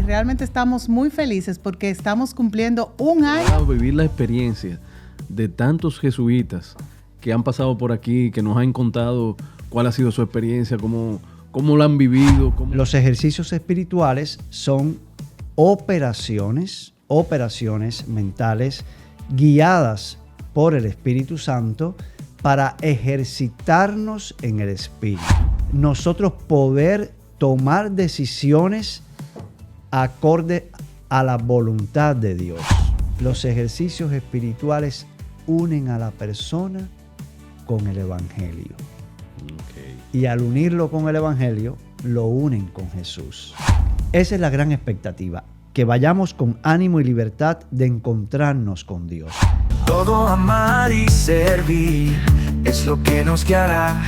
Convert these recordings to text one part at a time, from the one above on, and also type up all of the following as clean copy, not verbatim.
realmente estamos muy felices porque estamos cumpliendo un año. Vivir la experiencia de tantos jesuitas que han pasado por aquí, que nos han contado cuál ha sido su experiencia, cómo lo han vivido. Los ejercicios espirituales son operaciones mentales guiadas por el Espíritu Santo para ejercitarnos en el Espíritu. Nosotros poder tomar decisiones acorde a la voluntad de Dios. Los ejercicios espirituales unen a la persona con el Evangelio. Okay. Y al unirlo con el Evangelio, lo unen con Jesús. Esa es la gran expectativa, que vayamos con ánimo y libertad de encontrarnos con Dios. Todo amar y servir es lo que nos guiará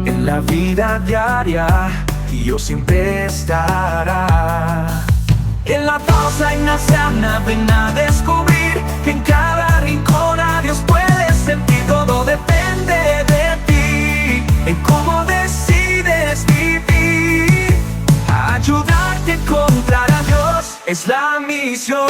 en la vida diaria. Dios siempre estará. En la pausa ignaciana ven a descubrir que en cada rincón a Dios puedes sentir. Todo depende de ti, en cómo decides vivir. Ayudarte a encontrar a Dios es la misión.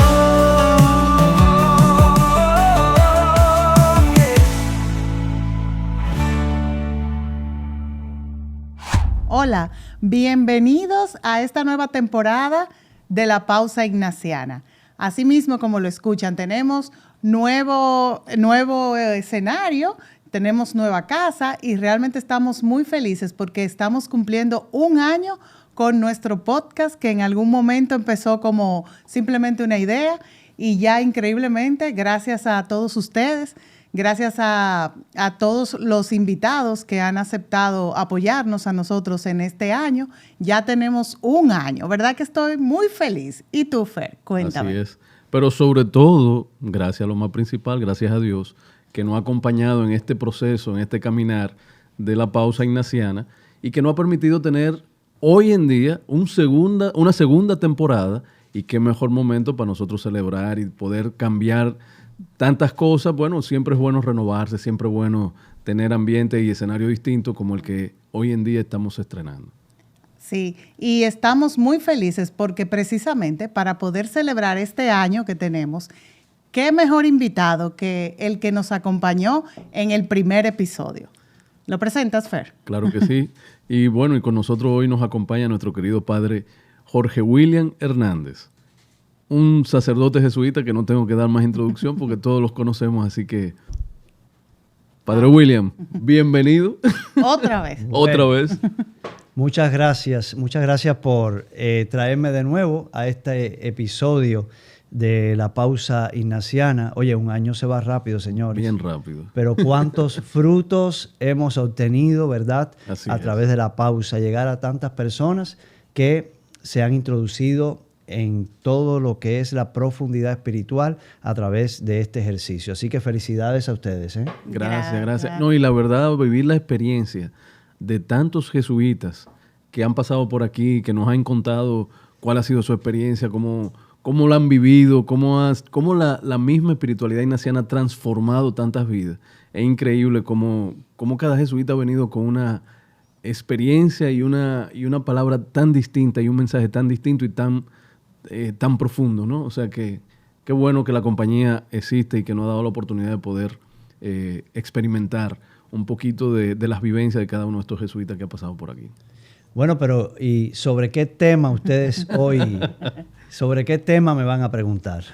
Hola, bienvenidos a esta nueva temporada de la Pausa Ignaciana. Así mismo como lo escuchan, tenemos nuevo escenario, tenemos nueva casa y realmente estamos muy felices porque estamos cumpliendo un año con nuestro podcast, que en algún momento empezó como simplemente una idea y ya increíblemente, gracias a todos ustedes, gracias a todos los invitados que han aceptado apoyarnos a nosotros en este año, ya tenemos un año, ¿verdad? Que estoy muy feliz. ¿Y tú, Fer? Cuéntame. Así es. Pero sobre todo, gracias a lo más principal, gracias a Dios, que nos ha acompañado en este proceso, en este caminar de la pausa ignaciana y que nos ha permitido tener hoy en día una segunda temporada, y qué mejor momento para nosotros celebrar y poder cambiar tantas cosas. Bueno, siempre es bueno renovarse, siempre es bueno tener ambiente y escenario distinto como el que hoy en día estamos estrenando. Sí, y estamos muy felices porque precisamente para poder celebrar este año que tenemos, qué mejor invitado que el que nos acompañó en el primer episodio. ¿Lo presentas, Fer? Claro que sí. Y bueno, y con nosotros hoy nos acompaña nuestro querido padre Jorge William Hernández, un sacerdote jesuita que no tengo que dar más introducción porque todos los conocemos, así que, Padre William, bienvenido. Otra vez. Otra vez. Muchas gracias por traerme de nuevo a este episodio de la pausa ignaciana. Oye, un año se va rápido, señores. Bien rápido. Pero cuántos frutos hemos obtenido, ¿verdad? A través de la pausa, llegar a tantas personas que se han introducido en todo lo que es la profundidad espiritual a través de este ejercicio. Así que felicidades a ustedes. Gracias. No, y la verdad, vivir la experiencia de tantos jesuitas que han pasado por aquí, que nos han contado cuál ha sido su experiencia, cómo la han vivido, cómo la misma espiritualidad ignaciana ha transformado tantas vidas. Es increíble cómo cada jesuita ha venido con una experiencia y una palabra tan distinta y un mensaje tan distinto y tan profundo, ¿no? O sea que qué bueno que la compañía existe y que nos ha dado la oportunidad de poder experimentar un poquito de las vivencias de cada uno de estos jesuitas que ha pasado por aquí. Bueno, pero ¿y sobre qué tema ustedes hoy, sobre qué tema me van a preguntar?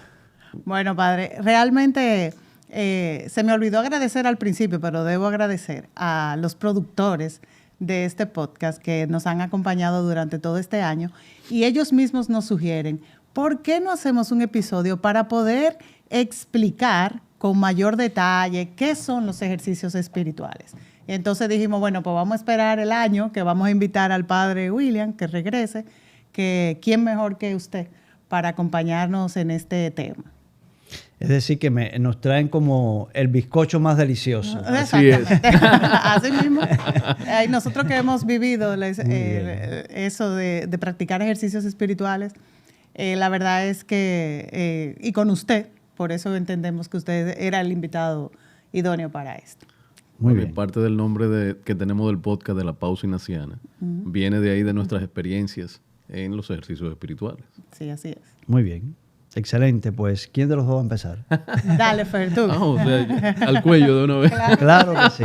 Bueno, padre, realmente se me olvidó agradecer al principio, pero debo agradecer a los productores de este podcast que nos han acompañado durante todo este año y ellos mismos nos sugieren, ¿por qué no hacemos un episodio para poder explicar con mayor detalle qué son los ejercicios espirituales? Y entonces dijimos, bueno, pues vamos a esperar el año que vamos a invitar al padre William que regrese, que quién mejor que usted para acompañarnos en este tema. Es decir, que nos traen como el bizcocho más delicioso. Así es. Así mismo. Nosotros que hemos vivido eso de practicar ejercicios espirituales, la verdad es que, y con usted, por eso entendemos que usted era el invitado idóneo para esto. Muy bien. Parte del nombre que tenemos del podcast de la pausa ignaciana viene de ahí, de nuestras experiencias en los ejercicios espirituales. Sí, así es. Muy bien. Excelente. Pues, ¿quién de los dos va a empezar? Dale, Fer, tú. O sea, al cuello de una vez. Claro que sí.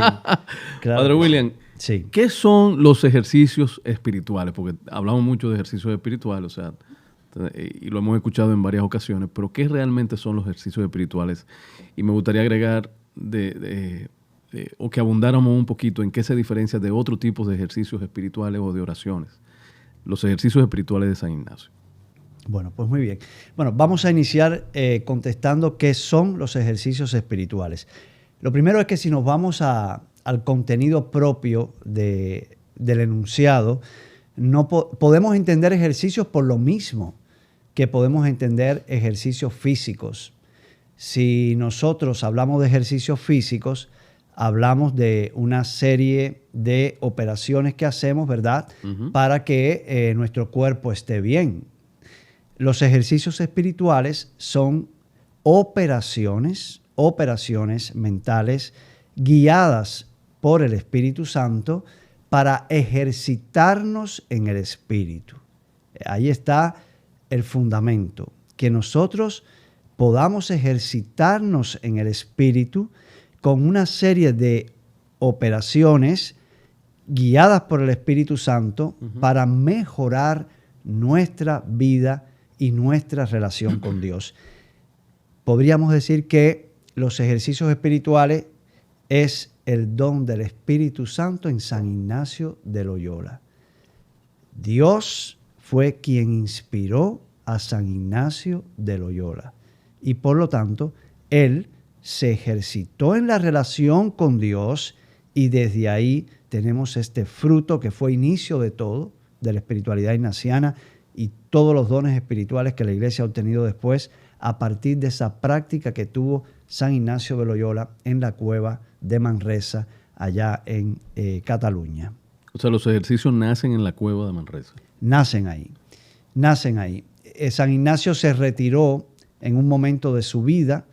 Claro Padre que William, sí. ¿qué son los ejercicios espirituales? Porque hablamos mucho de ejercicios espirituales, o sea, y lo hemos escuchado en varias ocasiones, pero ¿qué realmente son los ejercicios espirituales? Y me gustaría agregar o que abundáramos un poquito en qué se diferencia de otro tipo de ejercicios espirituales o de oraciones, los ejercicios espirituales de San Ignacio. Bueno, pues muy bien. Bueno, vamos a iniciar contestando qué son los ejercicios espirituales. Lo primero es que si nos vamos al contenido propio del enunciado, no podemos entender ejercicios por lo mismo que podemos entender ejercicios físicos. Si nosotros hablamos de ejercicios físicos, hablamos de una serie de operaciones que hacemos, ¿verdad? Uh-huh. Para que nuestro cuerpo esté bien. Los ejercicios espirituales son operaciones mentales guiadas por el Espíritu Santo para ejercitarnos en el Espíritu. Ahí está el fundamento, que nosotros podamos ejercitarnos en el Espíritu con una serie de operaciones guiadas por el Espíritu Santo para mejorar nuestra vida y nuestra relación con Dios. Podríamos decir que los ejercicios espirituales es el don del Espíritu Santo en San Ignacio de Loyola. Dios fue quien inspiró a San Ignacio de Loyola y por lo tanto él se ejercitó en la relación con Dios y desde ahí tenemos este fruto que fue inicio de todo, de la espiritualidad ignaciana y todos los dones espirituales que la Iglesia ha obtenido después a partir de esa práctica que tuvo San Ignacio de Loyola en la cueva de Manresa, allá en Cataluña. O sea, los ejercicios nacen en la cueva de Manresa. Nacen ahí. San Ignacio se retiró en un momento de su vida.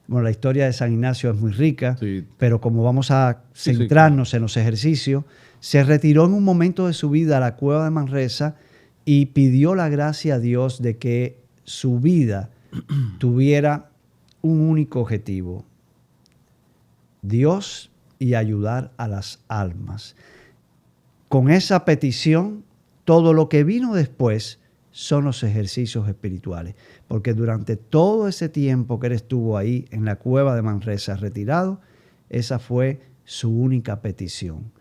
Bueno, la historia de San Ignacio es muy rica, sí, pero como vamos a centrarnos en los ejercicios, se retiró en un momento de su vida a la cueva de Manresa y pidió la gracia a Dios de que su vida tuviera un único objetivo: Dios y ayudar a las almas. Con esa petición, todo lo que vino después son los ejercicios espirituales, porque durante todo ese tiempo que él estuvo ahí en la cueva de Manresa retirado, esa fue su única petición,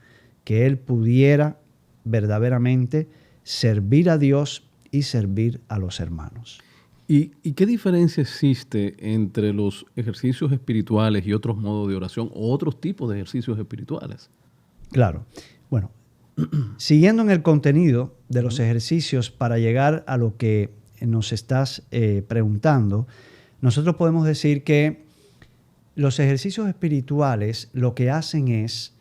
que él pudiera verdaderamente servir a Dios y servir a los hermanos. ¿Y qué diferencia existe entre los ejercicios espirituales y otros modos de oración o otros tipos de ejercicios espirituales? Claro. Bueno, siguiendo en el contenido de los ejercicios para llegar a lo que nos estás preguntando, nosotros podemos decir que los ejercicios espirituales lo que hacen es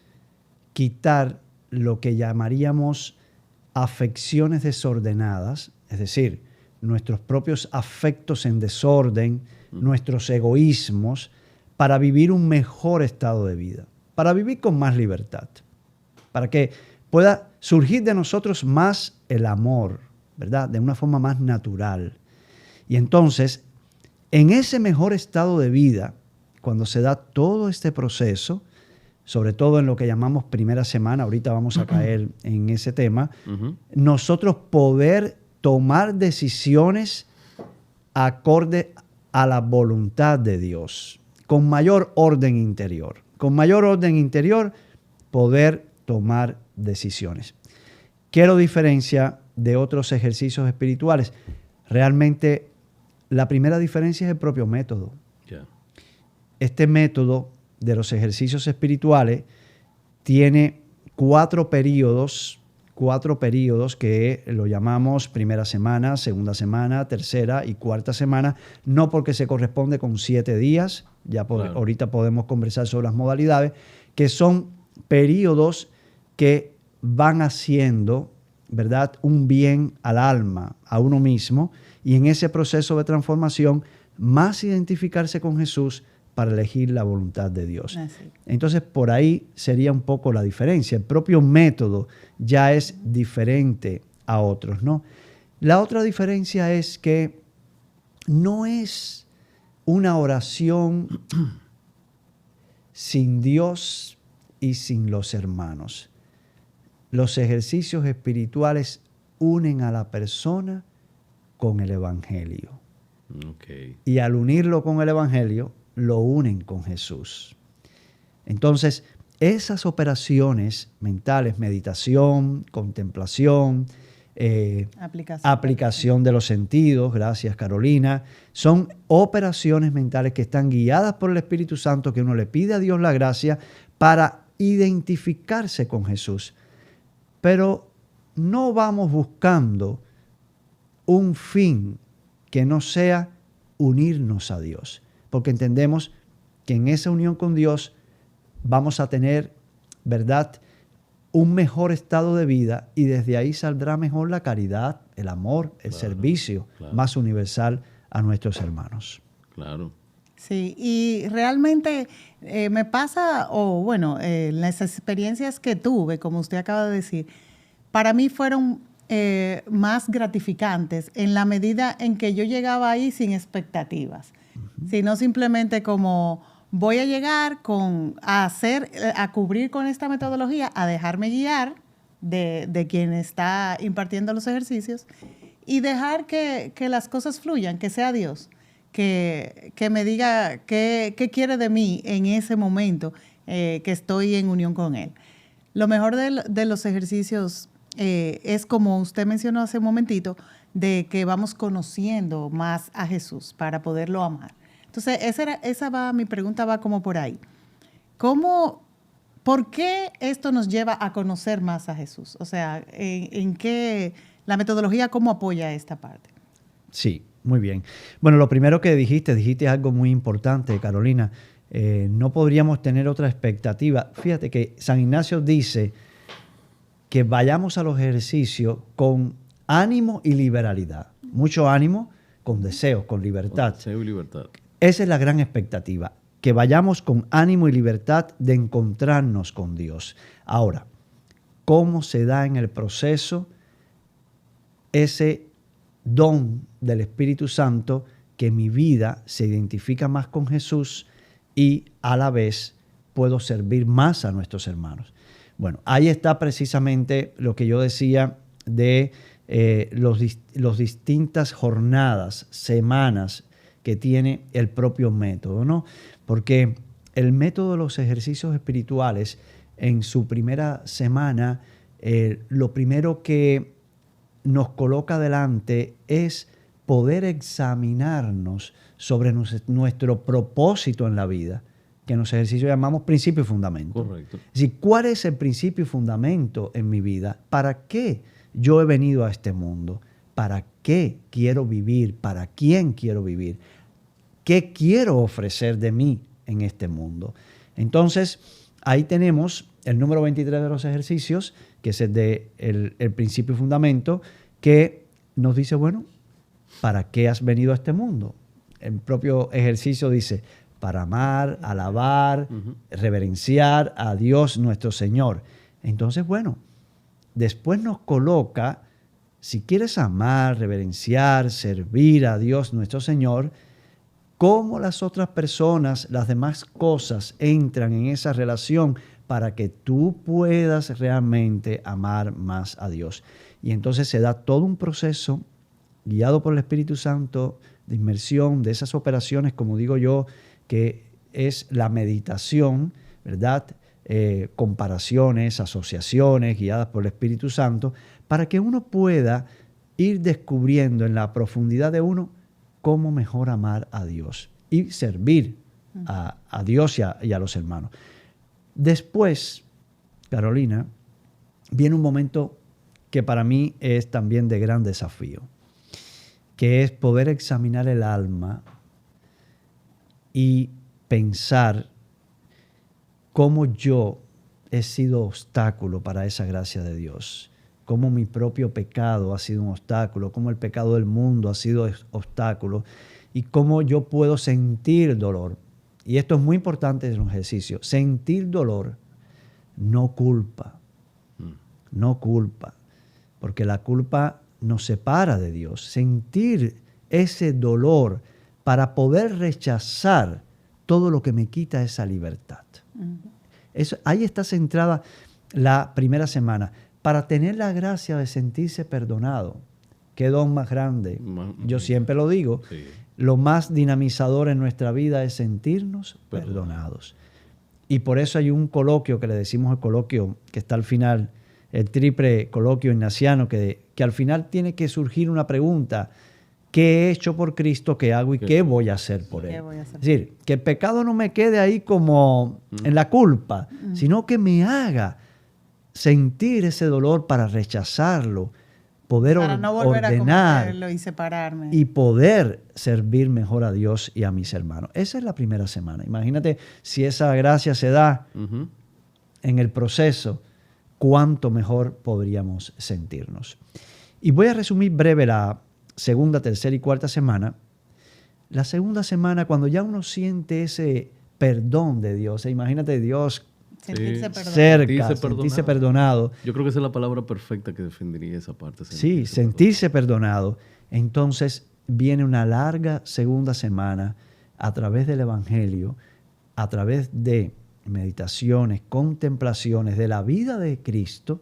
quitar lo que llamaríamos afecciones desordenadas, es decir, nuestros propios afectos en desorden, nuestros egoísmos, para vivir un mejor estado de vida, para vivir con más libertad, para que pueda surgir de nosotros más el amor, ¿verdad? De una forma más natural. Y entonces, en ese mejor estado de vida, cuando se da todo este proceso, sobre todo en lo que llamamos primera semana, ahorita vamos a caer en ese tema, nosotros poder tomar decisiones acorde a la voluntad de Dios, con mayor orden interior. Con mayor orden interior, poder tomar decisiones. ¿Qué lo diferencia de otros ejercicios espirituales? Realmente, la primera diferencia es el propio método. Yeah. Este método de los ejercicios espirituales tiene cuatro periodos que lo llamamos primera semana, segunda semana, tercera y cuarta semana, no porque se corresponde con 7 días, ahorita podemos conversar sobre las modalidades, que son periodos que van haciendo, ¿verdad?, un bien al alma, a uno mismo, y en ese proceso de transformación, más identificarse con Jesús para elegir la voluntad de Dios. Así. Entonces, por ahí sería un poco la diferencia. El propio método ya es diferente a otros, ¿no? La otra diferencia es que no es una oración sin Dios y sin los hermanos. Los ejercicios espirituales unen a la persona con el Evangelio. Okay. Y al unirlo con el Evangelio, lo unen con Jesús. Entonces, esas operaciones mentales, meditación, contemplación, aplicación de los sentidos, gracias Carolina, son operaciones mentales que están guiadas por el Espíritu Santo, que uno le pide a Dios la gracia para identificarse con Jesús. Pero no vamos buscando un fin que no sea unirnos a Dios, porque entendemos que en esa unión con Dios vamos a tener, ¿verdad?, un mejor estado de vida, y desde ahí saldrá mejor la caridad, el amor, el servicio más universal a nuestros hermanos. Claro. Sí, y realmente me pasa, las experiencias que tuve, como usted acaba de decir, para mí fueron más gratificantes en la medida en que yo llegaba ahí sin expectativas, sino simplemente como voy a llegar a cubrir con esta metodología, a dejarme guiar de quien está impartiendo los ejercicios y dejar que las cosas fluyan, que sea Dios, que me diga qué quiere de mí en ese momento que estoy en unión con Él. Lo mejor de los ejercicios es, como usted mencionó hace un momentito, de que vamos conociendo más a Jesús para poderlo amar. Entonces, mi pregunta va como por ahí. ¿Por qué esto nos lleva a conocer más a Jesús? O sea, ¿en qué la metodología cómo apoya esta parte? Sí, muy bien. Bueno, lo primero que dijiste algo muy importante, Carolina. No podríamos tener otra expectativa. Fíjate que San Ignacio dice que vayamos a los ejercicios con ánimo y liberalidad. Mucho ánimo, con deseos, con libertad. Con deseo y libertad. Esa es la gran expectativa, que vayamos con ánimo y libertad de encontrarnos con Dios. Ahora, ¿cómo se da en el proceso ese don del Espíritu Santo, que mi vida se identifica más con Jesús y a la vez puedo servir más a nuestros hermanos? Bueno, ahí está precisamente lo que yo decía de los distintas jornadas, semanas que tiene el propio método, ¿no? Porque el método de los ejercicios espirituales, en su primera semana, lo primero que nos coloca delante es poder examinarnos sobre nuestro propósito en la vida, que en los ejercicios llamamos principio y fundamento. Correcto. Es decir, ¿cuál es el principio y fundamento en mi vida? ¿Para qué yo he venido a este mundo? ¿Para qué quiero vivir? ¿Para quién quiero vivir? ¿Qué quiero ofrecer de mí en este mundo? Entonces, ahí tenemos el número 23 de los ejercicios, que es el de el principio y fundamento, que nos dice, bueno, ¿para qué has venido a este mundo? El propio ejercicio dice, para amar, alabar, reverenciar a Dios nuestro Señor. Entonces, bueno, después nos coloca, si quieres amar, reverenciar, servir a Dios nuestro Señor, cómo las otras personas, las demás cosas entran en esa relación para que tú puedas realmente amar más a Dios. Y entonces se da todo un proceso guiado por el Espíritu Santo de inmersión, de esas operaciones, como digo yo, que es la meditación, ¿verdad? Comparaciones, asociaciones guiadas por el Espíritu Santo, para que uno pueda ir descubriendo en la profundidad de uno cómo mejor amar a Dios y servir a Dios y a los hermanos. Después, Carolina, viene un momento que para mí es también de gran desafío, que es poder examinar el alma y pensar cómo yo he sido obstáculo para esa gracia de Dios, cómo mi propio pecado ha sido un obstáculo, cómo el pecado del mundo ha sido obstáculo y cómo yo puedo sentir dolor. Y esto es muy importante en los ejercicios. Sentir dolor, no culpa. No culpa. Porque la culpa nos separa de Dios. Sentir ese dolor para poder rechazar todo lo que me quita esa libertad. Ahí está centrada la primera semana. Para tener la gracia de sentirse perdonado. ¿Qué don más grande? Yo siempre lo digo. Sí. Lo más dinamizador en nuestra vida es sentirnos perdonados. Y por eso hay un coloquio que le decimos el coloquio que está al final, el triple coloquio ignaciano, que al final tiene que surgir una pregunta. ¿Qué he hecho por Cristo? ¿Qué hago y qué voy a hacer por Él? Es decir, que el pecado no me quede ahí como en la culpa, sino que me haga sentir ese dolor para rechazarlo, poder para no volver ordenar a cometerlo y separarme. Y poder servir mejor a Dios y a mis hermanos. Esa es la primera semana. Imagínate si esa gracia se da en el proceso, cuánto mejor podríamos sentirnos. Y voy a resumir breve la segunda, tercera y cuarta semana. La segunda semana, cuando ya uno siente ese perdón de Dios, imagínate Dios sentirse perdonado. cerca, sentirse perdonado. Yo creo que esa es la palabra perfecta que defendería esa parte. Sí, sentirse perdonado. Entonces viene una larga segunda semana a través del Evangelio, a través de meditaciones, contemplaciones de la vida de Cristo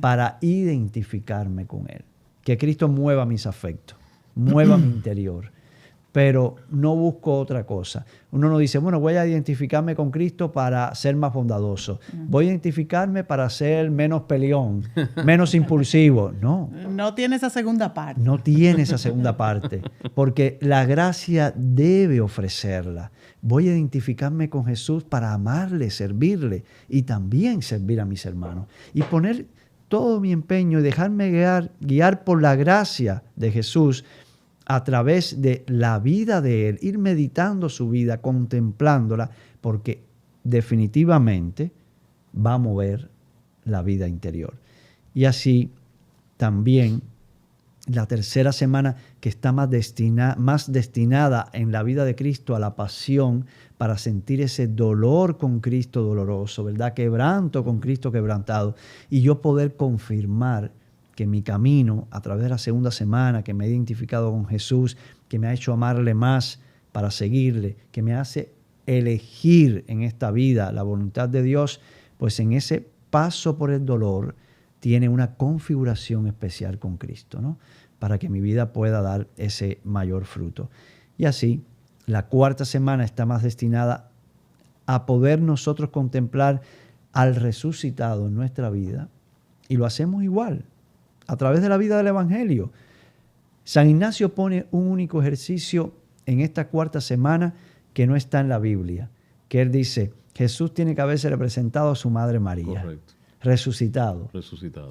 para identificarme con Él. Que Cristo mueva mis afectos, mueva mi interior. Pero no busco otra cosa. Uno no dice, bueno, voy a identificarme con Cristo para ser más bondadoso. Voy a identificarme para ser menos peleón, menos impulsivo. No. No tiene esa segunda parte. No tiene esa segunda parte. Porque la gracia debe ofrecerla. Voy a identificarme con Jesús para amarle, servirle y también servir a mis hermanos. Y poner todo mi empeño y dejarme guiar por la gracia de Jesús a través de la vida de Él, ir meditando su vida, contemplándola, porque definitivamente va a mover la vida interior. Y así también la tercera semana, que está más destinada en la vida de Cristo a la pasión, para sentir ese dolor con Cristo doloroso, ¿verdad? Quebranto con Cristo quebrantado, y yo poder confirmar que mi camino a través de la segunda semana, que me he identificado con Jesús, que me ha hecho amarle más para seguirle, que me hace elegir en esta vida la voluntad de Dios, pues en ese paso por el dolor tiene una configuración especial con Cristo, ¿no? Para que mi vida pueda dar ese mayor fruto. Y así, la cuarta semana está más destinada a poder nosotros contemplar al resucitado en nuestra vida, y lo hacemos igual, a través de la vida del Evangelio. San Ignacio pone un único ejercicio en esta cuarta semana que no está en la Biblia, que él dice, Jesús tiene que haberse representado a su Madre María. Correcto. Resucitado.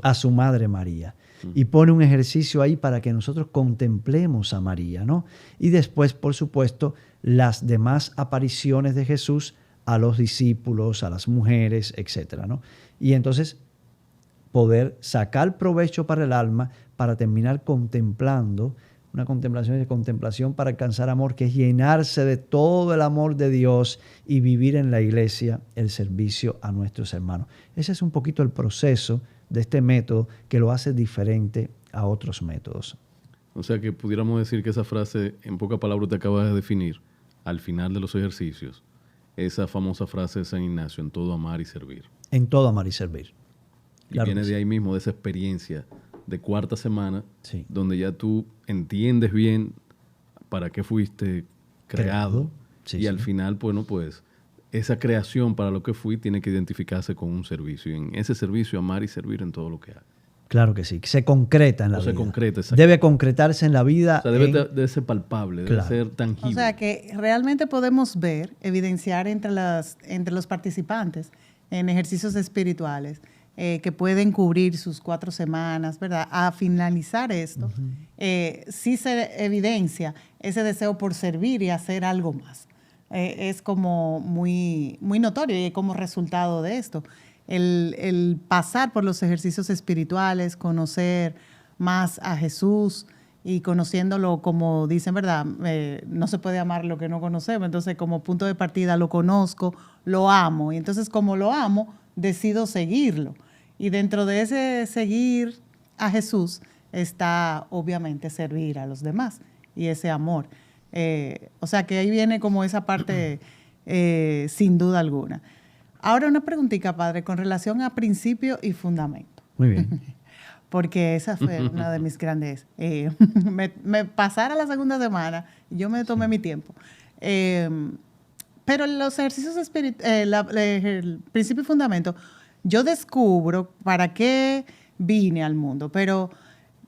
A su Madre María. Y pone un ejercicio ahí para que nosotros contemplemos a María, ¿no? Y después, por supuesto, las demás apariciones de Jesús a los discípulos, a las mujeres, etc., ¿no? Y entonces poder sacar provecho para el alma, para terminar contemplando, una contemplación para alcanzar amor, que es llenarse de todo el amor de Dios y vivir en la iglesia el servicio a nuestros hermanos. Ese es un poquito el proceso de este método que lo hace diferente a otros métodos. O sea que pudiéramos decir que esa frase, en pocas palabras, te acabas de definir, al final de los ejercicios, esa famosa frase de San Ignacio, en todo amar y servir. En todo amar y servir. Y claro, viene de ahí mismo, de esa experiencia de cuarta semana, sí, donde ya tú entiendes bien para qué fuiste creado. Sí, y al final, bueno, pues esa creación para lo que fui tiene que identificarse con un servicio. Y en ese servicio, amar y servir en todo lo que haga. Claro que sí, se concreta en la vida. Se concreta, debe concretarse en la vida. O sea, debe ser palpable, debe ser tangible. O sea, que realmente podemos ver, evidenciar entre los participantes en ejercicios espirituales que pueden cubrir sus 4 semanas, ¿verdad? A finalizar esto, sí se evidencia ese deseo por servir y hacer algo más. Es como muy, muy notorio y como resultado de esto. El pasar por los ejercicios espirituales, conocer más a Jesús y conociéndolo, como dicen, ¿verdad? No se puede amar lo que no conocemos. Entonces, como punto de partida, lo conozco, lo amo. Y entonces, como lo amo, decido seguirlo. Y dentro de ese seguir a Jesús, está obviamente servir a los demás y ese amor. O sea que ahí viene como esa parte sin duda alguna. Ahora una preguntita, padre, con relación a principio y fundamento. Muy bien. Porque esa fue una de mis grandes... me pasara la segunda semana y yo me tomé mi tiempo. Pero los ejercicios el principio y fundamento, yo descubro para qué vine al mundo, pero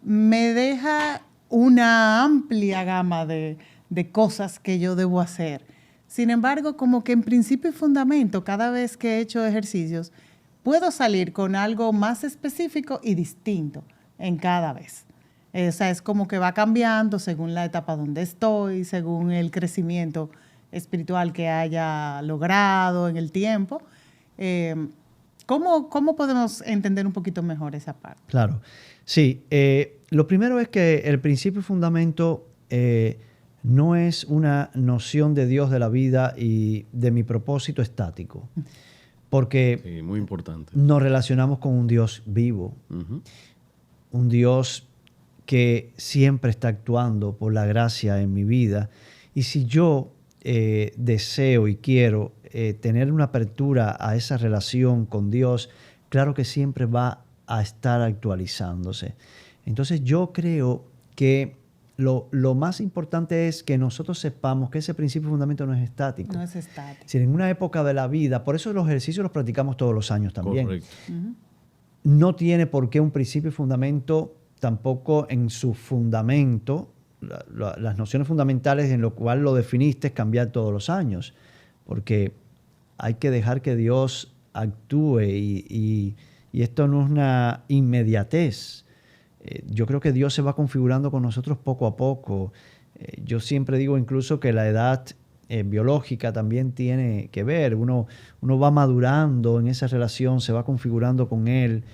me deja una amplia gama de cosas que yo debo hacer. Sin embargo, como que en principio y fundamento, cada vez que he hecho ejercicios, puedo salir con algo más específico y distinto en cada vez. O sea, es como que va cambiando según la etapa donde estoy, según el crecimiento espiritual que haya logrado en el tiempo. ¿Cómo podemos entender un poquito mejor esa parte? Claro. Sí, lo primero es que el principio y fundamento no es una noción de Dios, de la vida y de mi propósito estático. Porque sí, muy importante. Nos relacionamos con un Dios vivo, un Dios que siempre está actuando por la gracia en mi vida. Y si yo deseo y quiero tener una apertura a esa relación con Dios, claro que siempre va a estar actualizándose. Entonces yo creo que lo más importante es que nosotros sepamos que ese principio y fundamento no es estático. No es estático. Si en una época de la vida, por eso los ejercicios los practicamos todos los años también. Correcto. No tiene por qué un principio y fundamento tampoco en su fundamento, las nociones fundamentales en lo cual lo definiste, es cambiar todos los años. Porque hay que dejar que Dios actúe y esto no es una inmediatez. Yo creo que Dios se va configurando con nosotros poco a poco. Yo siempre digo incluso que la edad biológica también tiene que ver. Uno va madurando en esa relación, se va configurando con Él,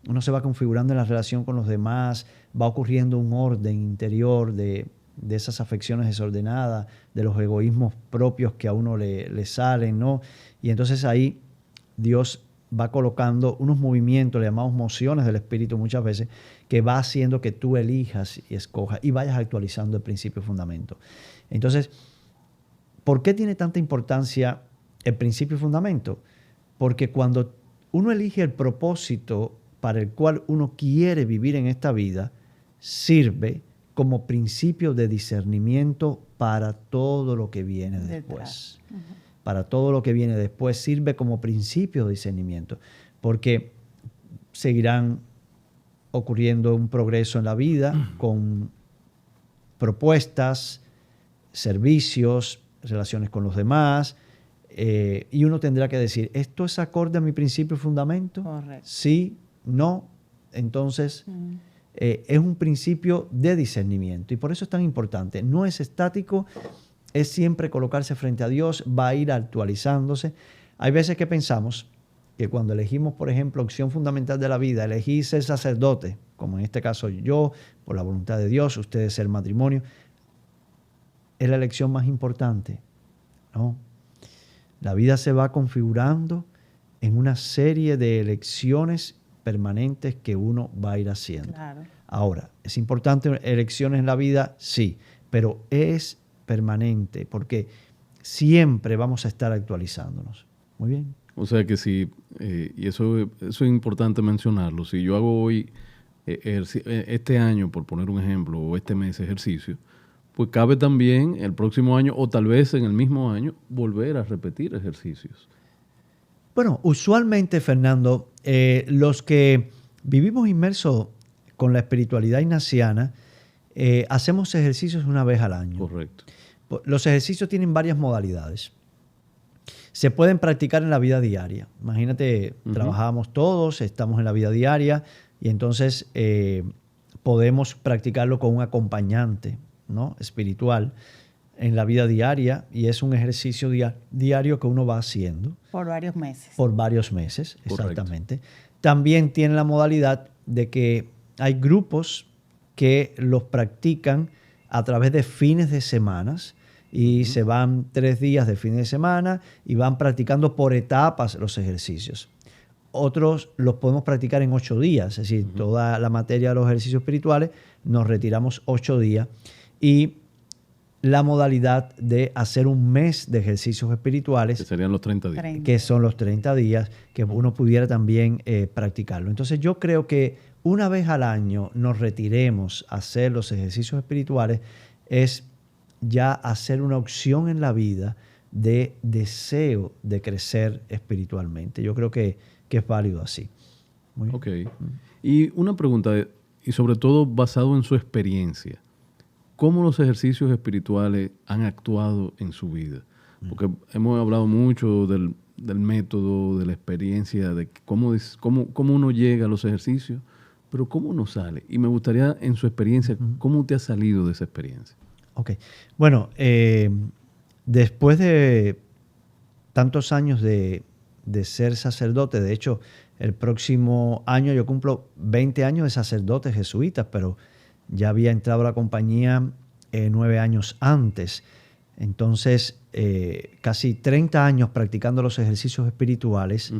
uno se va configurando en la relación con los demás, va ocurriendo un orden interior de esas afecciones desordenadas, de los egoísmos propios que a uno le salen, ¿no? Y entonces ahí Dios va colocando unos movimientos, le llamamos mociones del espíritu muchas veces, que va haciendo que tú elijas y escojas y vayas actualizando el principio y fundamento. Entonces, ¿por qué tiene tanta importancia el principio y fundamento? Porque cuando uno elige el propósito para el cual uno quiere vivir en esta vida, sirve como principio de discernimiento para todo lo que viene después. Para todo lo que viene después sirve como principio de discernimiento, porque seguirán ocurriendo un progreso en la vida con propuestas, servicios, relaciones con los demás, y uno tendrá que decir, ¿esto es acorde a mi principio y fundamento? Correcto. Sí, no. Entonces, es un principio de discernimiento y por eso es tan importante. No es estático, es siempre colocarse frente a Dios, va a ir actualizándose. Hay veces que pensamos que cuando elegimos, por ejemplo, opción fundamental de la vida, elegí ser sacerdote, como en este caso yo, por la voluntad de Dios, ustedes ser matrimonio, es la elección más importante. No. La vida se va configurando en una serie de elecciones permanentes que uno va a ir haciendo. Claro. Ahora, ¿es importante elecciones en la vida? Sí, pero es permanente porque siempre vamos a estar actualizándonos. Muy bien. O sea que si, y eso es importante mencionarlo, si yo hago hoy, este año, por poner un ejemplo, o este mes ejercicio, pues cabe también el próximo año o tal vez en el mismo año volver a repetir ejercicios. Bueno, usualmente, Fernando, los que vivimos inmersos con la espiritualidad ignaciana, hacemos ejercicios una vez al año. Correcto. Los ejercicios tienen varias modalidades. Se pueden practicar en la vida diaria. Imagínate, trabajamos todos, estamos en la vida diaria y entonces podemos practicarlo con un acompañante, ¿no?, espiritual en la vida diaria y es un ejercicio diario que uno va haciendo. Por varios meses. Por varios meses, Correcto. exactamente. También tiene la modalidad de que hay grupos que los practican a través de fines de semanas y se van 3 días de fin de semana y van practicando por etapas los ejercicios. Otros los podemos practicar en 8 días, es decir, toda la materia de los ejercicios espirituales nos retiramos 8 días y la modalidad de hacer un mes de ejercicios espirituales, Que serían los 30 días. que son los 30 días, que uno pudiera también practicarlo. Entonces yo creo que una vez al año nos retiremos a hacer los ejercicios espirituales es ya hacer una opción en la vida de deseo de crecer espiritualmente. Yo creo que es válido así. Muy bien. Ok. Y una pregunta, y sobre todo basado en su experiencia. ¿Cómo los ejercicios espirituales han actuado en su vida? Porque hemos hablado mucho del método, de la experiencia, de cómo uno llega a los ejercicios, pero cómo uno sale. Y me gustaría, en su experiencia, ¿cómo usted ha salido de esa experiencia? Ok. Bueno, después de tantos años de ser sacerdote, de hecho, el próximo año yo cumplo 20 años de sacerdote jesuita, pero ya había entrado a la compañía 9 años antes. Entonces, casi 30 años practicando los ejercicios espirituales.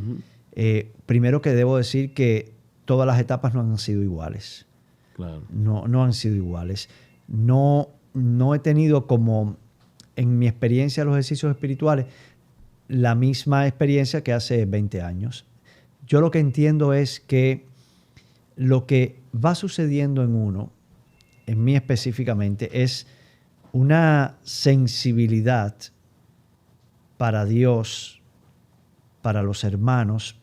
Primero que debo decir que todas las etapas no han sido iguales. Claro. No han sido iguales. No he tenido como en mi experiencia de los ejercicios espirituales la misma experiencia que hace 20 años. Yo lo que entiendo es que lo que va sucediendo en uno, en mí específicamente, es una sensibilidad para Dios, para los hermanos,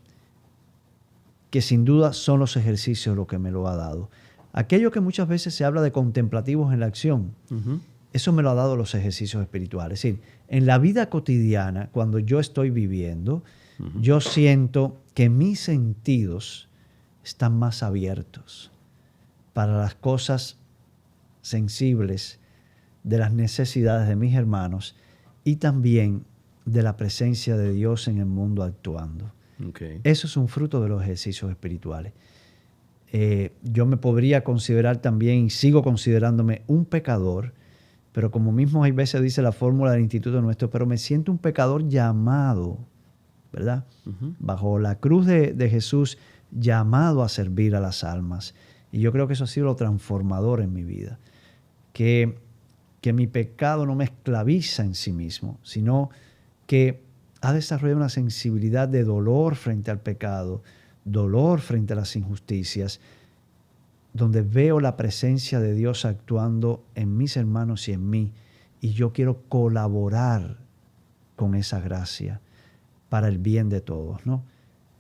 que sin duda son los ejercicios lo que me lo ha dado. Aquello que muchas veces se habla de contemplativos en la acción, eso me lo ha dado los ejercicios espirituales. Es decir, en la vida cotidiana, cuando yo estoy viviendo, yo siento que mis sentidos están más abiertos para las cosas sensibles de las necesidades de mis hermanos y también de la presencia de Dios en el mundo actuando. Okay. Eso es un fruto de los ejercicios espirituales. Yo me podría considerar también, y sigo considerándome un pecador, pero como mismo hay veces dice la fórmula del Instituto Nuestro, pero me siento un pecador llamado, ¿verdad? Bajo la cruz de Jesús, llamado a servir a las almas. Y yo creo que eso ha sido lo transformador en mi vida. Que mi pecado no me esclaviza en sí mismo, sino que ha desarrollado una sensibilidad de dolor frente al pecado, dolor frente a las injusticias, donde veo la presencia de Dios actuando en mis hermanos y en mí, y yo quiero colaborar con esa gracia para el bien de todos, ¿no?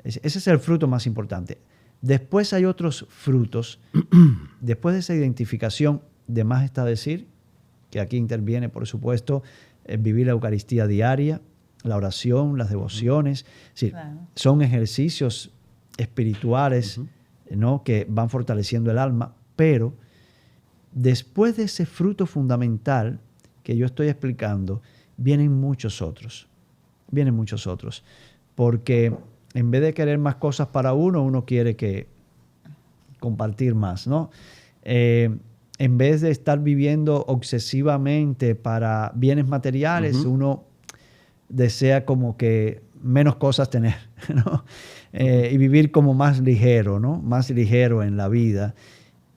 Ese es el fruto más importante. Después hay otros frutos. Después de esa identificación, de más está decir, que aquí interviene, por supuesto, vivir la Eucaristía diaria, la oración, las devociones. Sí, claro. Son ejercicios espirituales, ¿no?, que van fortaleciendo el alma, pero después de ese fruto fundamental que yo estoy explicando, vienen muchos otros. Vienen muchos otros. Porque en vez de querer más cosas para uno quiere que compartir más, ¿no? En vez de estar viviendo obsesivamente para bienes materiales, uno desea como que menos cosas tener, ¿no? Y vivir como más ligero, ¿no? Más ligero en la vida.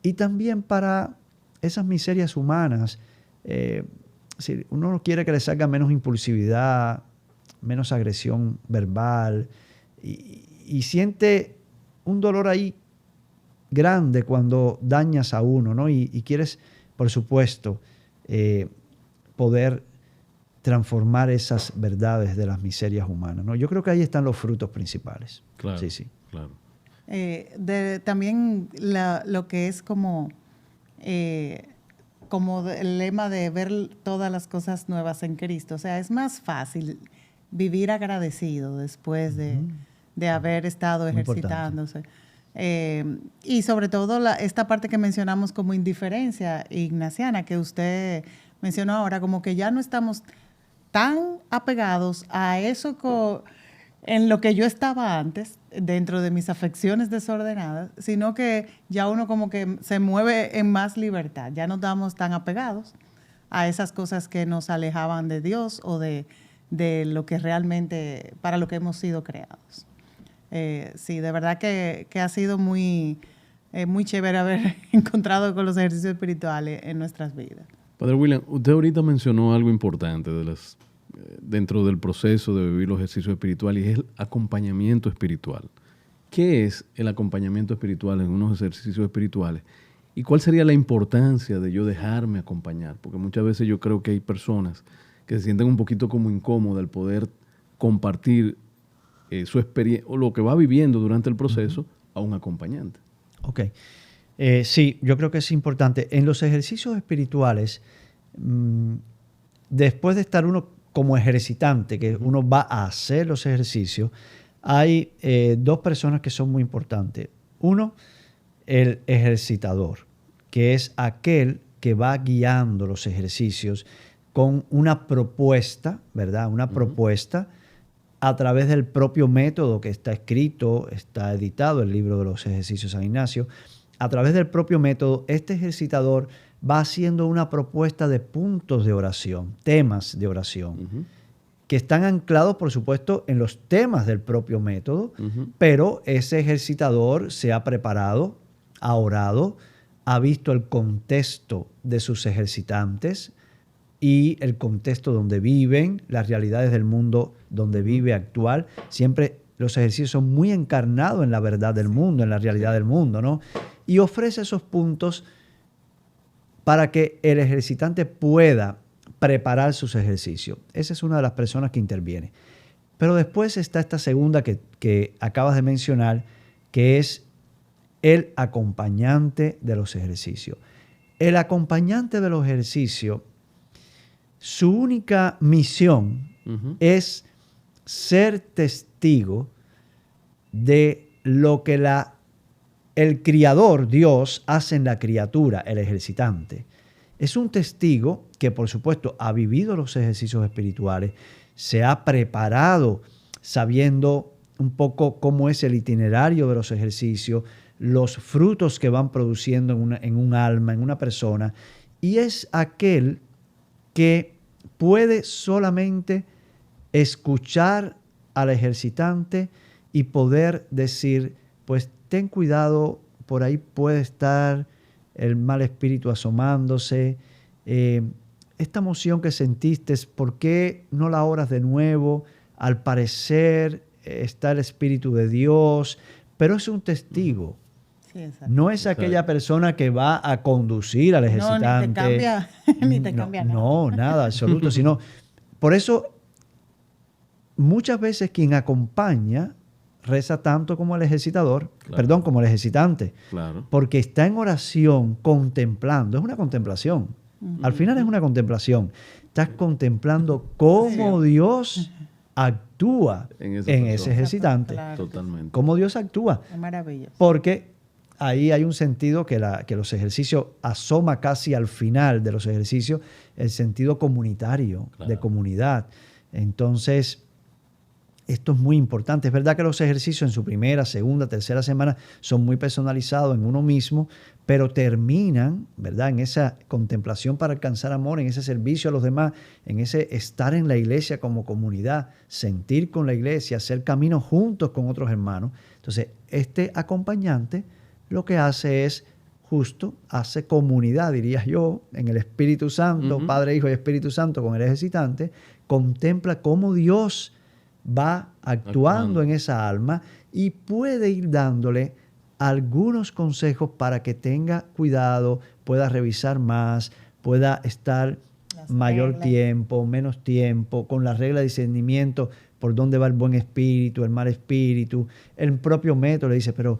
Y también para esas miserias humanas. Si uno no quiere que le salga menos impulsividad, menos agresión verbal, y siente un dolor ahí grande cuando dañas a uno, ¿no? Y quieres, por supuesto, poder transformar esas verdades de las miserias humanas, ¿no? Yo creo que ahí están los frutos principales. Claro, sí, sí. Claro. También lo que es como el lema de ver todas las cosas nuevas en Cristo. O sea, es más fácil vivir agradecido después de haber estado ejercitándose. Y sobre todo esta parte que mencionamos como indiferencia ignaciana, que usted mencionó ahora, como que ya no estamos tan apegados a eso en lo que yo estaba antes, dentro de mis afecciones desordenadas, sino que ya uno como que se mueve en más libertad. Ya no estamos tan apegados a esas cosas que nos alejaban de Dios o de lo que realmente, para lo que hemos sido creados. Sí, de verdad que ha sido muy chévere haber encontrado con los ejercicios espirituales en nuestras vidas. Padre William, usted ahorita mencionó algo importante dentro del proceso de vivir los ejercicios espirituales y es el acompañamiento espiritual. ¿Qué es el acompañamiento espiritual en unos ejercicios espirituales? ¿Y cuál sería la importancia de yo dejarme acompañar? Porque muchas veces yo creo que hay personas que se sienten un poquito como incómodas al poder compartir su experiencia o lo que va viviendo durante el proceso a un acompañante. Ok. Sí, yo creo que es importante. En los ejercicios espirituales, después de estar uno como ejercitante, que uno va a hacer los ejercicios, hay dos personas que son muy importantes. Uno, el ejercitador, que es aquel que va guiando los ejercicios con una propuesta, ¿verdad? Una propuesta a través del propio método que está escrito, está editado el libro de los ejercicios San Ignacio. A través del propio método, este ejercitador va haciendo una propuesta de puntos de oración, temas de oración, que están anclados, por supuesto, en los temas del propio método, pero ese ejercitador se ha preparado, ha orado, ha visto el contexto de sus ejercitantes y el contexto donde viven, las realidades del mundo donde vive actual. Siempre los ejercicios son muy encarnados en la verdad del mundo, en la realidad del mundo, ¿no? Y ofrece esos puntos para que el ejercitante pueda preparar sus ejercicios. Esa es una de las personas que interviene. Pero después está esta segunda que acabas de mencionar, que es el acompañante de los ejercicios. El acompañante de los ejercicios, su única misión es ser testigo de lo que el Criador, Dios, hace en la criatura, el ejercitante. Es un testigo que, por supuesto, ha vivido los ejercicios espirituales, se ha preparado sabiendo un poco cómo es el itinerario de los ejercicios, los frutos que van produciendo en un alma, en una persona, y es aquel que puede solamente escuchar al ejercitante y poder decir, pues ten cuidado, por ahí puede estar el mal espíritu asomándose, esta emoción que sentiste, ¿por qué no la oras de nuevo? Al parecer está el Espíritu de Dios, pero es un testigo. Sí, no es aquella persona que va a conducir al ejercitante. No, ni te cambia nada. No, nada, absoluto. Sino, por eso, muchas veces quien acompaña reza tanto como el ejercitador, como el ejercitante. Claro. Porque está en oración contemplando. Es una contemplación. Al final es una contemplación. Estás contemplando cómo Dios actúa en ese ejercitante. Claro. Totalmente. Cómo Dios actúa. Es maravilloso. Porque ahí hay un sentido que los ejercicios asoma casi al final de los ejercicios, el sentido comunitario, de comunidad. Entonces, esto es muy importante. Es verdad que los ejercicios en su primera, segunda, tercera semana son muy personalizados en uno mismo, pero terminan, ¿verdad?, en esa contemplación para alcanzar amor, en ese servicio a los demás, en ese estar en la iglesia como comunidad, sentir con la iglesia, hacer camino juntos con otros hermanos. Entonces, este acompañante lo que hace es hace comunidad, diría yo, en el Espíritu Santo, Padre, Hijo y Espíritu Santo con el ejercitante, contempla cómo Dios va actuando en esa alma y puede ir dándole algunos consejos para que tenga cuidado, pueda revisar más, pueda estar mayor tiempo, menos tiempo, con la regla de discernimiento, por dónde va el buen espíritu, el mal espíritu. El propio método le dice, pero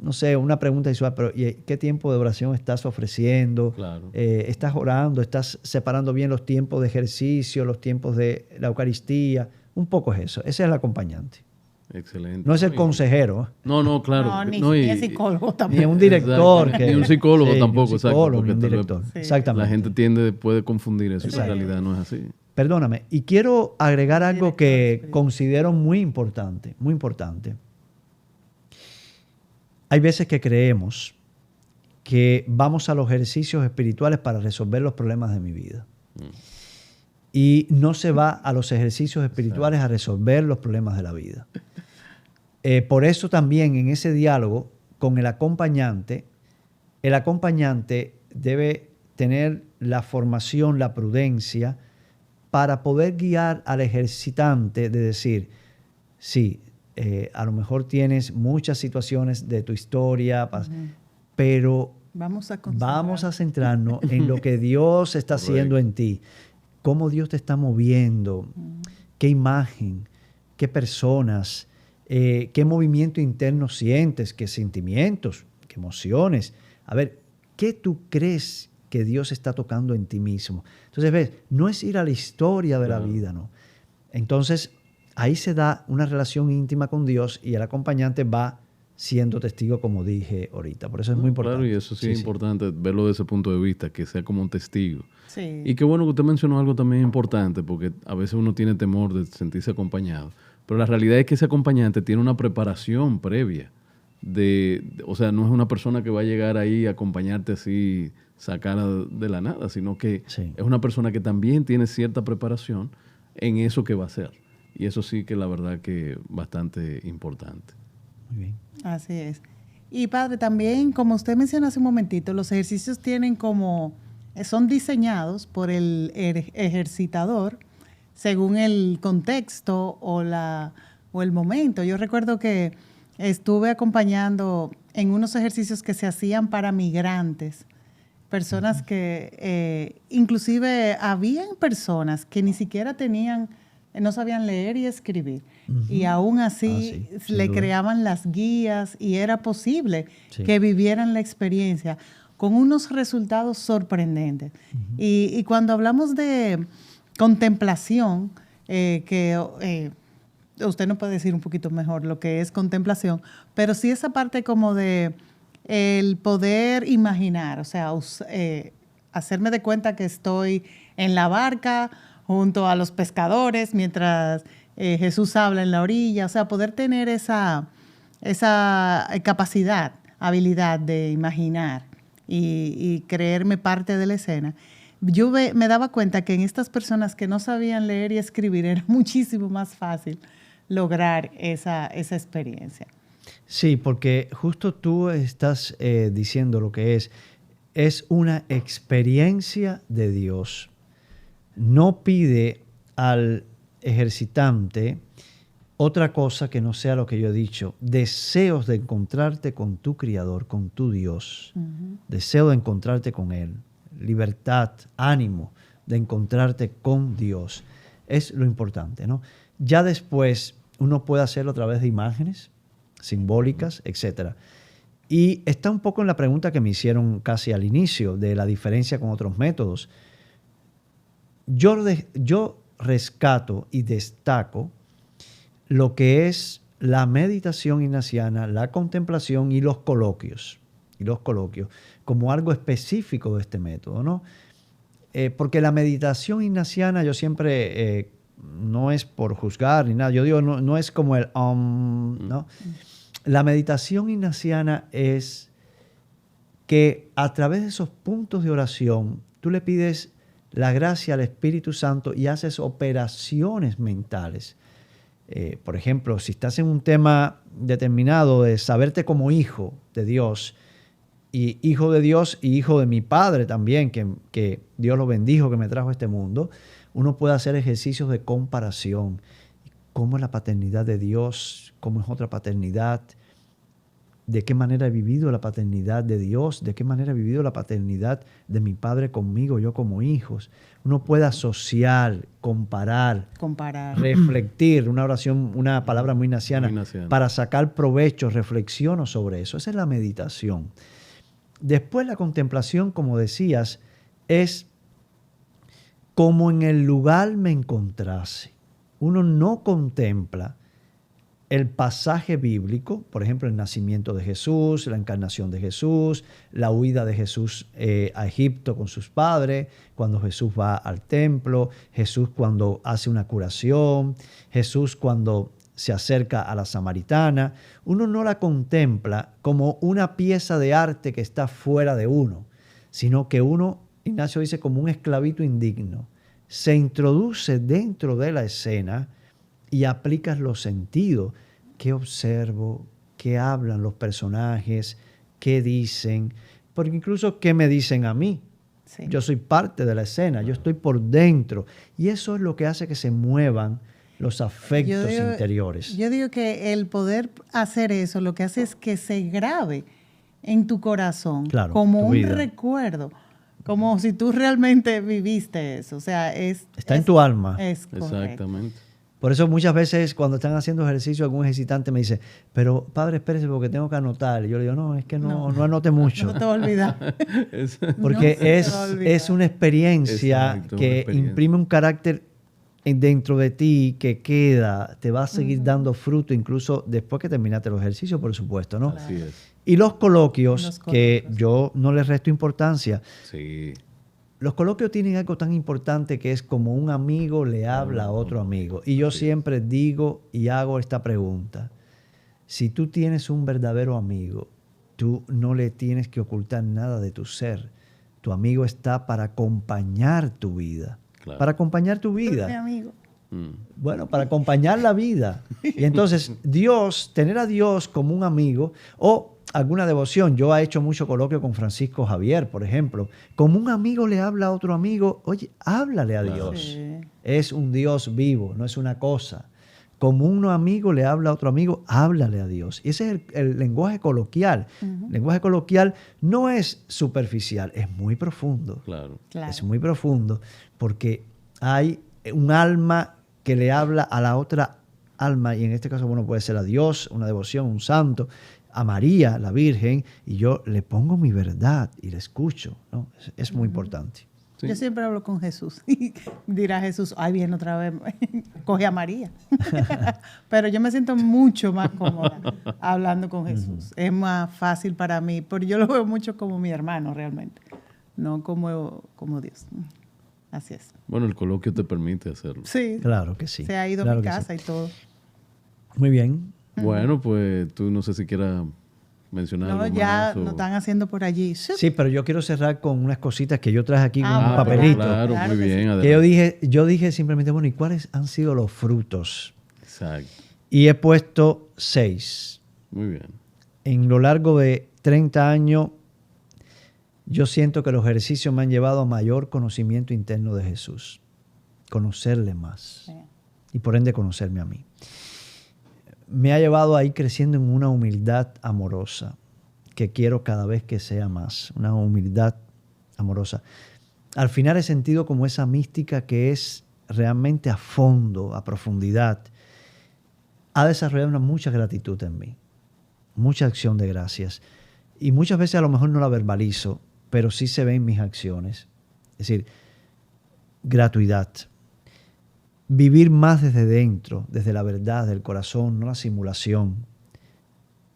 no sé, una pregunta visual, pero ¿qué tiempo de oración estás ofreciendo? Claro. ¿Estás orando? ¿Estás separando bien los tiempos de ejercicio, los tiempos de la Eucaristía? Un poco es eso. Ese es el acompañante. Excelente. No es el consejero. No, claro. No, ni es psicólogo tampoco. Ni un director. Ni un psicólogo tampoco. Ni un psicólogo, ni un director. Sí. Exactamente. La gente puede confundir eso. En realidad no es así. Perdóname. Y quiero agregar algo que considero muy importante. Muy importante. Hay veces que creemos que vamos a los ejercicios espirituales para resolver los problemas de mi vida. Y no se va a los ejercicios espirituales a resolver los problemas de la vida. Por eso también en ese diálogo con el acompañante debe tener la formación, la prudencia para poder guiar al ejercitante de decir, sí, a lo mejor tienes muchas situaciones de tu historia, pero vamos a centrarnos en lo que Dios está haciendo en ti, cómo Dios te está moviendo, qué imagen, qué personas, qué movimiento interno sientes, qué sentimientos, qué emociones. A ver, ¿qué tú crees que Dios está tocando en ti mismo? Entonces, ves, no es ir a la historia de la vida, ¿no? Entonces, ahí se da una relación íntima con Dios y el acompañante va siendo testigo, como dije ahorita. Por eso es muy importante. Claro, y eso sí es importante verlo desde ese punto de vista, que sea como un testigo. Sí. Y qué bueno que usted mencionó algo también importante, porque a veces uno tiene temor de sentirse acompañado. Pero la realidad es que ese acompañante tiene una preparación previa. O sea, no es una persona que va a llegar ahí a acompañarte así, sacar de la nada, sino que es una persona que también tiene cierta preparación en eso que va a hacer. Y eso sí que la verdad que es bastante importante. Muy bien. Así es. Y padre, también, como usted mencionó hace un momentito, los ejercicios son diseñados por el ejercitador según el contexto o el momento. Yo recuerdo que estuve acompañando en unos ejercicios que se hacían para migrantes, personas que, inclusive habían personas que ni siquiera no sabían leer y escribir. Y aún así le creaban las guías y era posible que vivieran la experiencia con unos resultados sorprendentes. Y cuando hablamos de contemplación, usted nos puede decir un poquito mejor lo que es contemplación, pero sí esa parte como de el poder imaginar, o sea, hacerme de cuenta que estoy en la barca junto a los pescadores mientras Jesús habla en la orilla, o sea, poder tener esa capacidad, habilidad de imaginar y creerme parte de la escena. Yo me daba cuenta que en estas personas que no sabían leer y escribir era muchísimo más fácil lograr esa experiencia. Sí, porque justo tú estás diciendo lo que es una experiencia de Dios. No pide al ejercitante otra cosa que no sea lo que yo he dicho, deseos de encontrarte con tu Creador, con tu Dios, deseo de encontrarte con Él, libertad, ánimo de encontrarte con Dios. Es lo importante, ¿no? Ya después uno puede hacerlo a través de imágenes simbólicas, etc. Y está un poco en la pregunta que me hicieron casi al inicio de la diferencia con otros métodos. Yo rescato y destaco lo que es la meditación ignaciana, la contemplación y los coloquios como algo específico de este método, ¿no? Porque la meditación ignaciana, yo siempre, no es por juzgar ni nada, yo digo, no es como el ¿no? La meditación ignaciana es que a través de esos puntos de oración, tú le pides la gracia al Espíritu Santo y haces operaciones mentales. Por ejemplo, si estás en un tema determinado de saberte como hijo de Dios, y hijo de Dios y hijo de mi Padre también, que Dios lo bendijo, que me trajo a este mundo, uno puede hacer ejercicios de comparación. ¿Cómo es la paternidad de Dios? ¿Cómo es otra paternidad? ¿De qué manera he vivido la paternidad de Dios? ¿De qué manera he vivido la paternidad de mi Padre conmigo, yo como hijos? Uno puede asociar, comparar. Reflectir, una oración, una palabra muy ignaciana, para sacar provecho, reflexiono sobre eso. Esa es la meditación. Después la contemplación, como decías, es como en el lugar me encontrase. Uno no contempla el pasaje bíblico, por ejemplo, el nacimiento de Jesús, la encarnación de Jesús, la huida de Jesús a Egipto con sus padres, cuando Jesús va al templo, Jesús cuando hace una curación, Jesús cuando se acerca a la samaritana. Uno no la contempla como una pieza de arte que está fuera de uno, sino que uno, Ignacio dice, como un esclavito indigno, se introduce dentro de la escena y aplicas los sentidos qué observo, qué hablan los personajes, qué dicen, porque incluso qué me dicen a mí. Sí. Yo soy parte de la escena, yo estoy por dentro. Y eso es lo que hace que se muevan los afectos interiores. Yo digo que el poder hacer eso lo que hace es que se grabe en tu corazón, Claro, como tu un vida. recuerdo, como si tú realmente viviste eso. O sea, Está en tu alma. Es correcto. Exactamente. Por eso muchas veces cuando están haciendo ejercicio, algún ejercitante me dice, pero padre, espérese porque tengo que anotar. Y yo le digo, no, es que no anote mucho. No te va a olvidar. Porque No se te va a olvidar. es una experiencia Exacto, que una experiencia. imprime un carácter dentro de ti que queda, te va a seguir dando fruto incluso después que terminaste los ejercicios, por supuesto, ¿no? Así es. Y los coloquios, Los que coloquios. yo no les resto importancia, Sí. los coloquios tienen algo tan importante que es como un amigo le habla a otro amigo. Y yo siempre digo y hago esta pregunta. Si tú tienes un verdadero amigo, tú no le tienes que ocultar nada de tu ser. Tu amigo está para acompañar tu vida. Claro. Para acompañar tu Mi vida. amigo. Bueno, para acompañar la vida. Y entonces, tener a Dios como un amigo o alguna devoción. Yo he hecho mucho coloquio con Francisco Javier, por ejemplo. Como un amigo le habla a otro amigo, oye, háblale a Dios. Sí. Es un Dios vivo, no es una cosa. Como un amigo le habla a otro amigo, háblale a Dios. Y ese es el lenguaje coloquial. El lenguaje coloquial no es superficial, es muy profundo. Claro. Claro. Es muy profundo porque hay un alma que le habla a la otra alma, y en este caso, bueno, puede ser a Dios, una devoción, un santo, a María, la Virgen, y yo le pongo mi verdad y le escucho, ¿no? Es muy importante. Sí. Yo siempre hablo con Jesús. Y dirá Jesús, ay, viene otra vez, coge a María. Pero yo me siento mucho más cómoda hablando con Jesús. Es más fácil para mí, porque yo lo veo mucho como mi hermano realmente, no como Dios. Así es. Bueno, el coloquio te permite hacerlo. Sí, Claro que sí. se ha ido a Claro mi que casa sí. y todo. Muy bien. Bueno, pues tú no sé si quieras mencionar No, algo ya más. o- nos están haciendo por allí. Sí, pero yo quiero cerrar con unas cositas que yo traje aquí con Ah, un pero papelito. Claro, Claro muy que bien. sí. Que Adelante. yo dije simplemente, bueno, ¿y cuáles han sido los frutos? Exacto. Y he puesto 6. Muy bien. En lo largo de 30 años, yo siento que los ejercicios me han llevado a mayor conocimiento interno de Jesús. Conocerle más. Sí. Y por ende conocerme a mí. Me ha llevado a ir creciendo en una humildad amorosa, que quiero cada vez que sea más. Una humildad amorosa. Al final he sentido como esa mística que es realmente a fondo, a profundidad. Ha desarrollado mucha gratitud en mí. Mucha acción de gracias. Y muchas veces a lo mejor no la verbalizo, pero sí se ve en mis acciones. Es decir, gratuidad. Vivir más desde dentro, desde la verdad, del corazón, no la simulación.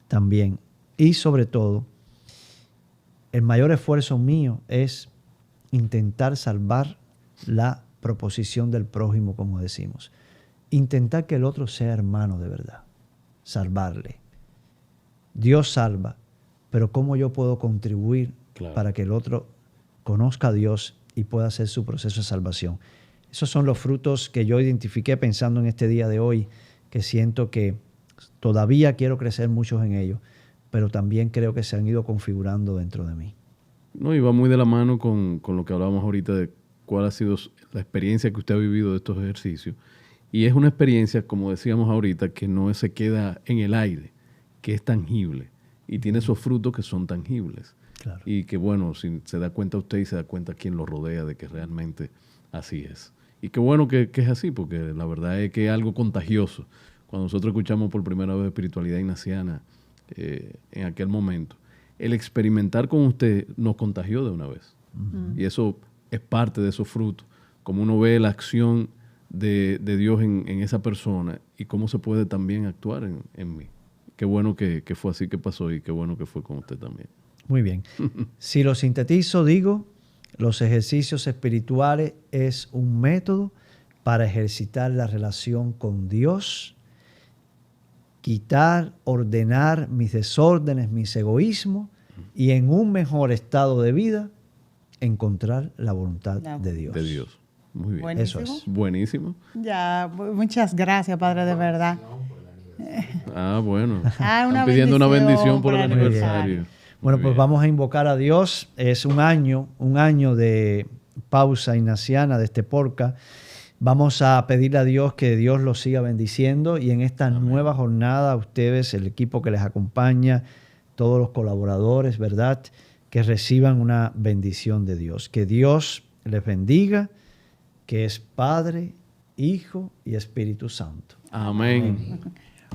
También. Y sobre todo, el mayor esfuerzo mío es intentar salvar la proposición del prójimo, como decimos. Intentar que el otro sea hermano de verdad. Salvarle. Dios salva, pero ¿cómo yo puedo contribuir Claro. para que el otro conozca a Dios y pueda hacer su proceso de salvación? Esos son los frutos que yo identifiqué pensando en este día de hoy, que siento que todavía quiero crecer muchos en ellos, pero también creo que se han ido configurando dentro de mí. No, y va muy de la mano con lo que hablábamos ahorita de cuál ha sido la experiencia que usted ha vivido de estos ejercicios. Y es una experiencia, como decíamos ahorita, que no se queda en el aire, que es tangible y tiene esos frutos que son tangibles. Claro. Y que, bueno, si se da cuenta usted y se da cuenta quien lo rodea de que realmente así es. Y qué bueno que es así, porque la verdad es que es algo contagioso. Cuando nosotros escuchamos por primera vez espiritualidad ignaciana en aquel momento, el experimentar con usted nos contagió de una vez. Y eso es parte de esos frutos. Como uno ve la acción de Dios en esa persona y cómo se puede también actuar en mí. Qué bueno que fue así que pasó y qué bueno que fue con usted también. Muy bien. Si lo sintetizo, digo, los ejercicios espirituales es un método para ejercitar la relación con Dios, quitar, ordenar mis desórdenes, mis egoísmos y en un mejor estado de vida encontrar la voluntad de Dios. De Dios. Muy bien. Buenísimo. Eso es. Buenísimo. Ya, muchas gracias, Padre, de verdad. Bueno. Una Están pidiendo una bendición por por el aniversario. Bueno, Muy pues bien. vamos a invocar a Dios. Es un año de pausa ignaciana de este podcast. Vamos a pedirle a Dios que Dios los siga bendiciendo y en esta nueva jornada ustedes, el equipo que les acompaña, todos los colaboradores, ¿verdad? Que reciban una bendición de Dios. Que Dios les bendiga, que es Padre, Hijo y Espíritu Santo. Amén.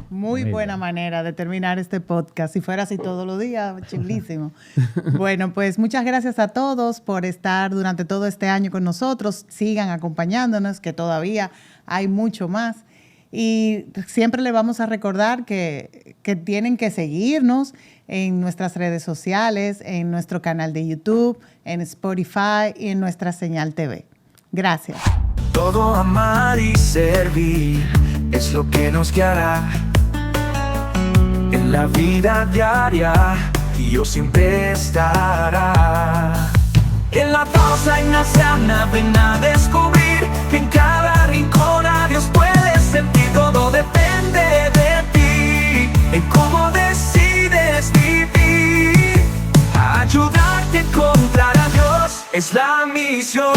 Muy Muy buena bien. manera de terminar este podcast. Si fuera así todos los días, chulísimo. Bueno, pues muchas gracias a todos por estar durante todo este año con nosotros. Sigan acompañándonos, que todavía hay mucho más. Y siempre le vamos a recordar que tienen que seguirnos en nuestras redes sociales, en nuestro canal de YouTube, en Spotify y en nuestra señal TV. Gracias. Todo amar y servir es lo que nos guiará en la vida diaria, y Dios siempre estará. En la pausa ignaciana ven a descubrir que en cada rincón a Dios puedes sentir. Todo depende de ti, en cómo decides vivir. Ayudarte a encontrar a Dios es la misión.